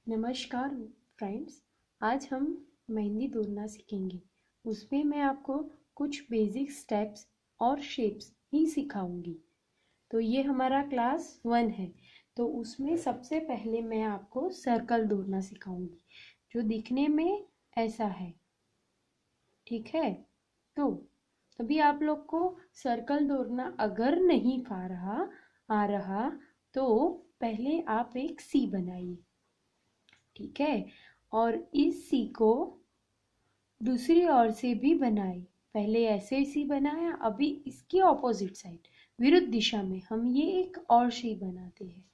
नमस्कार फ्रेंड्स। आज हम मेहंदी तोड़ना सीखेंगे। उसमें मैं आपको कुछ बेसिक स्टेप्स और शेप्स ही सिखाऊंगी। तो ये हमारा क्लास 1 है। तो उसमें सबसे पहले मैं आपको सर्कल तोड़ना सिखाऊंगी, जो दिखने में ऐसा है। ठीक है। तो अभी आप लोग को सर्कल तोड़ना अगर नहीं आ रहा तो पहले आप एक सी बनाइए। ठीक है। और इस सी को दूसरी ओर से भी बनाए। पहले ऐसे सी बनाया, अभी इसकी ऑपोजिट साइड विरुद्ध दिशा में हम ये एक और सी बनाते हैं।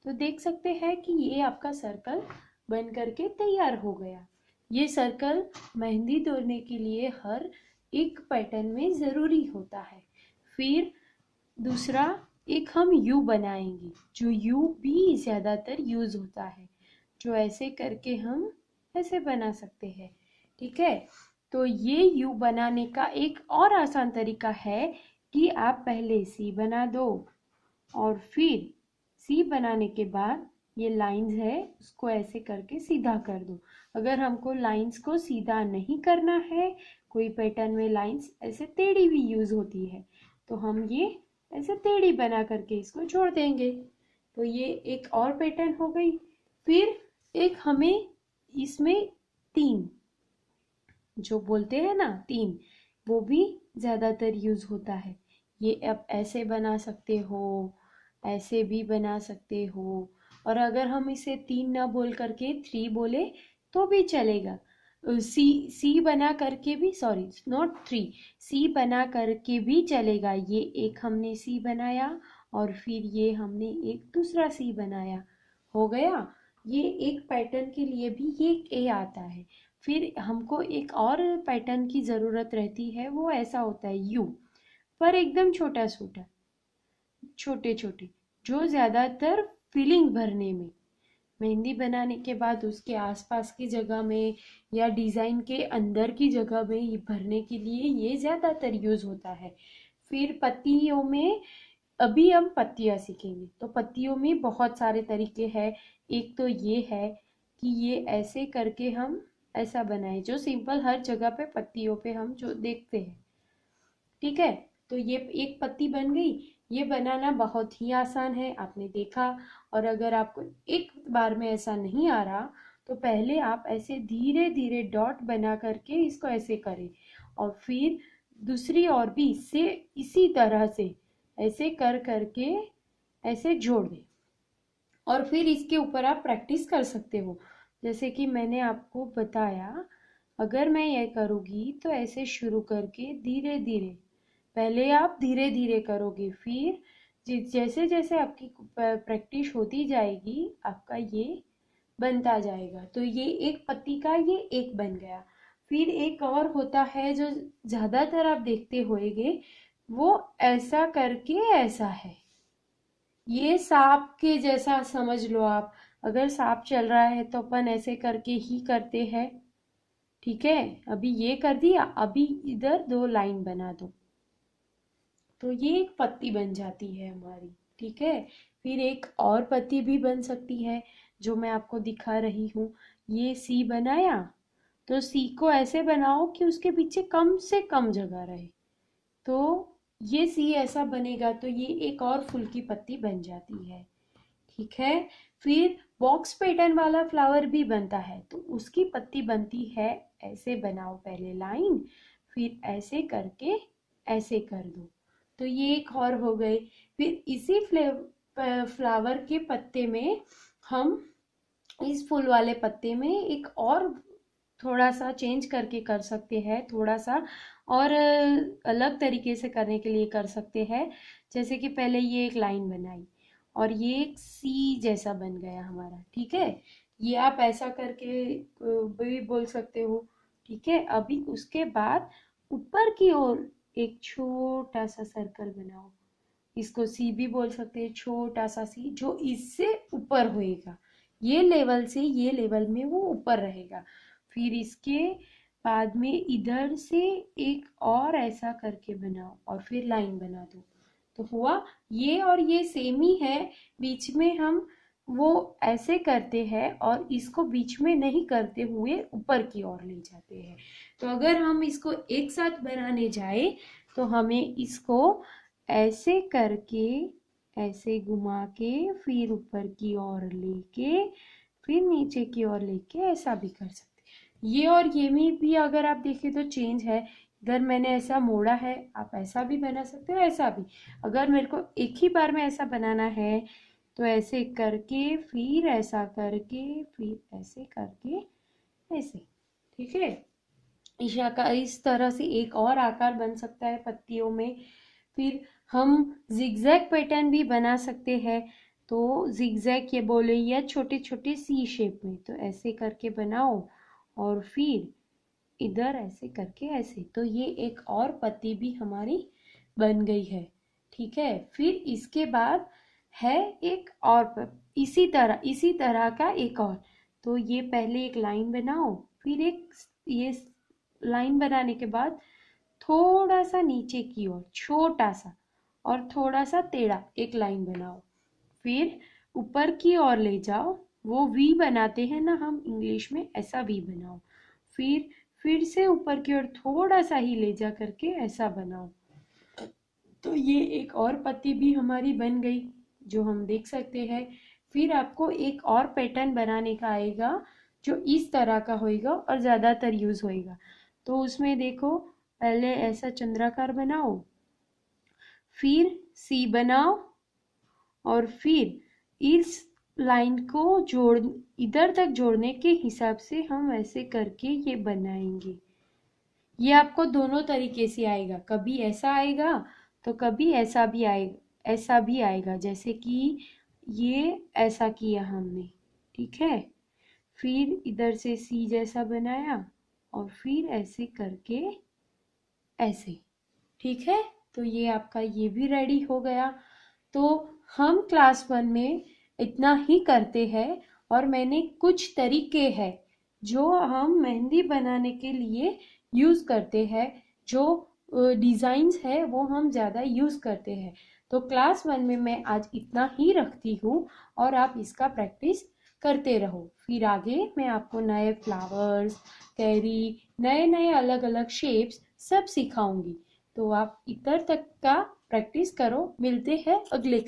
तो देख सकते हैं कि ये आपका सर्कल बन करके तैयार हो गया। ये सर्कल मेहंदी तोड़ने के लिए हर एक पैटर्न में ज़रूरी होता है। फिर दूसरा एक हम यू बनाएंगे, जो यू भी ज़्यादातर यूज़ होता है, जो ऐसे करके हम ऐसे बना सकते हैं। ठीक है। तो ये यू बनाने का एक और आसान तरीका है कि आप पहले सी बना दो और फिर सी बनाने के बाद ये लाइंस है उसको ऐसे करके सीधा कर दो। अगर हमको लाइंस को सीधा नहीं करना है, कोई पैटर्न में लाइंस ऐसे टेढ़ी भी यूज होती है, तो हम ये ऐसे टेढ़ी बना करके इसको छोड़ देंगे। तो ये एक और पैटर्न हो गई। फिर एक हमें इसमें तीन जो बोलते हैं ना, तीन, वो भी ज़्यादातर यूज होता है। ये अब ऐसे बना सकते हो, ऐसे भी बना सकते हो, और अगर हम इसे तीन ना बोल करके थ्री बोले तो भी चलेगा। सी बना करके भी, सॉरी नॉट थ्री, सी बना करके भी चलेगा। ये एक हमने सी बनाया और फिर ये हमने एक दूसरा सी बनाया, हो गया। ये एक पैटर्न के लिए भी ये ए आता है। फिर हमको एक और पैटर्न की ज़रूरत रहती है, वो ऐसा होता है यू, पर एकदम छोटा छोटा, छोटे छोटे, जो ज़्यादातर फिलिंग भरने में, मेहंदी बनाने के बाद उसके आसपास की जगह में या डिज़ाइन के अंदर की जगह में ये भरने के लिए ये ज़्यादातर यूज़ होता है। फिर पत्तियों में, अभी हम पत्तियाँ सीखेंगे, तो पत्तियों में बहुत सारे तरीके हैं। एक तो ये है कि ये ऐसे करके हम ऐसा बनाए, जो सिंपल हर जगह पे पत्तियों पे हम जो देखते हैं। ठीक है। तो ये एक पत्ती बन गई। ये बनाना बहुत ही आसान है, आपने देखा। और अगर आपको एक बार में ऐसा नहीं आ रहा, तो पहले आप ऐसे धीरे धीरे डॉट बना करके इसको ऐसे करें, और फिर दूसरी ओर भी इससे इसी तरह से ऐसे कर करके ऐसे जोड़ दें। और फिर इसके ऊपर आप प्रैक्टिस कर सकते हो, जैसे कि मैंने आपको बताया। अगर मैं ये करूँगी तो ऐसे शुरू करके धीरे धीरे, पहले आप धीरे धीरे करोगे, फिर जैसे जैसे आपकी प्रैक्टिस होती जाएगी आपका ये बनता जाएगा। तो ये एक पत्ती का ये एक बन गया। फिर एक और होता है जो ज़्यादातर आप देखते होंगे, वो ऐसा करके ऐसा है। ये सांप के जैसा समझ लो आप। अगर सांप चल रहा है तो अपन ऐसे करके ही करते हैं। ठीक है। अभी ये कर दिया, अभी इधर दो लाइन बना दो, तो ये एक पत्ती बन जाती है हमारी। ठीक है। फिर एक और पत्ती भी बन सकती है, जो मैं आपको दिखा रही हूँ। ये सी बनाया, तो सी को ऐसे बनाओ कि उसके पीछे कम से कम जगह रहे, तो ये सी ऐसा बनेगा, तो ये एक और फूल की पत्ती बन जाती है। ठीक है। फिर बॉक्स पैटर्न वाला फ्लावर भी बनता है, तो उसकी पत्ती बनती है ऐसे, बनाओ पहले लाइन, फिर ऐसे करके ऐसे कर दो, तो ये एक और हो गए। फिर इसी फ्लावर के पत्ते में हम, इस फूल वाले पत्ते में एक और थोड़ा सा चेंज करके कर सकते हैं, थोड़ा सा और अलग तरीके से करने के लिए कर सकते हैं। जैसे कि पहले ये एक लाइन बनाई और ये एक सी जैसा बन गया हमारा। ठीक है। ये आप ऐसा करके भी बोल सकते हो। ठीक है। अभी उसके बाद ऊपर की ओर एक छोटा सा सर्कल बनाओ, इसको सी भी बोल सकते हैं, छोटा सा सी, जो इससे ऊपर होएगा, ये लेवल से ये लेवल में वो ऊपर रहेगा। फिर इसके बाद में इधर से एक और ऐसा करके बनाओ और फिर लाइन बना दो, तो हुआ। ये और ये सेम ही है। बीच में हम वो ऐसे करते हैं और इसको बीच में नहीं करते हुए ऊपर की ओर ले जाते हैं। तो अगर हम इसको एक साथ बनाने जाए तो हमें इसको ऐसे करके, ऐसे घुमा के, फिर ऊपर की ओर लेके, फिर नीचे की ओर लेके ऐसा भी कर सकते हैं। ये और ये में भी अगर आप देखें तो चेंज है। इधर मैंने ऐसा मोड़ा है, आप ऐसा भी बना सकते हो, ऐसा भी। अगर मेरे को एक ही बार में ऐसा बनाना है तो ऐसे करके, फिर ऐसा करके, फिर ऐसे करके, ऐसे। ठीक है। इस तरह से एक और आकार बन सकता है पत्तियों में। फिर हम जिगजैग पैटर्न भी बना सकते हैं। तो जिगजैग ये बोले या छोटे छोटे सी शेप में, तो ऐसे करके बनाओ और फिर इधर ऐसे करके ऐसे, तो ये एक और पत्ती भी हमारी बन गई है। ठीक है। फिर इसके बाद है एक और इसी तरह का एक और। तो ये पहले एक लाइन बनाओ, फिर एक ये लाइन बनाने के बाद थोड़ा सा नीचे की ओर छोटा सा और थोड़ा सा टेढ़ा एक लाइन बनाओ, फिर ऊपर की ओर ले जाओ। वो वी बनाते हैं ना हम इंग्लिश में, ऐसा वी बनाओ। फिर से ऊपर की ओर थोड़ा सा ही ले जा करके ऐसा बनाओ। तो ये एक और पत्ती भी हमारी बन गई जो हम देख सकते हैं। फिर आपको एक और पैटर्न बनाने का आएगा जो इस तरह का होएगा और ज़्यादातर यूज होएगा। तो उसमें देखो, पहले ऐसा चंद्राकार बनाओ, फिर सी बनाओ और फिर इस लाइन को जोड़, इधर तक जोड़ने के हिसाब से हम ऐसे करके ये बनाएंगे। ये आपको दोनों तरीके से आएगा, कभी ऐसा आएगा तो कभी ऐसा भी आएगा, जैसे कि ये ऐसा किया हमने। ठीक है। फिर इधर से सी जैसा बनाया और फिर ऐसे करके ऐसे। ठीक है। तो ये आपका ये भी रेडी हो गया। तो हम क्लास 1 में इतना ही करते हैं और मैंने कुछ तरीके हैं जो हम मेहंदी बनाने के लिए यूज करते हैं, जो डिजाइन्स है वो हम ज़्यादा यूज करते हैं। तो क्लास 1 में मैं आज इतना ही रखती हूँ और आप इसका प्रैक्टिस करते रहो। फिर आगे मैं आपको नए फ्लावर्स, कैरी, नए नए अलग अलग शेप्स सब सिखाऊंगी। तो आप इधर तक का प्रैक्टिस करो। मिलते हैं अगले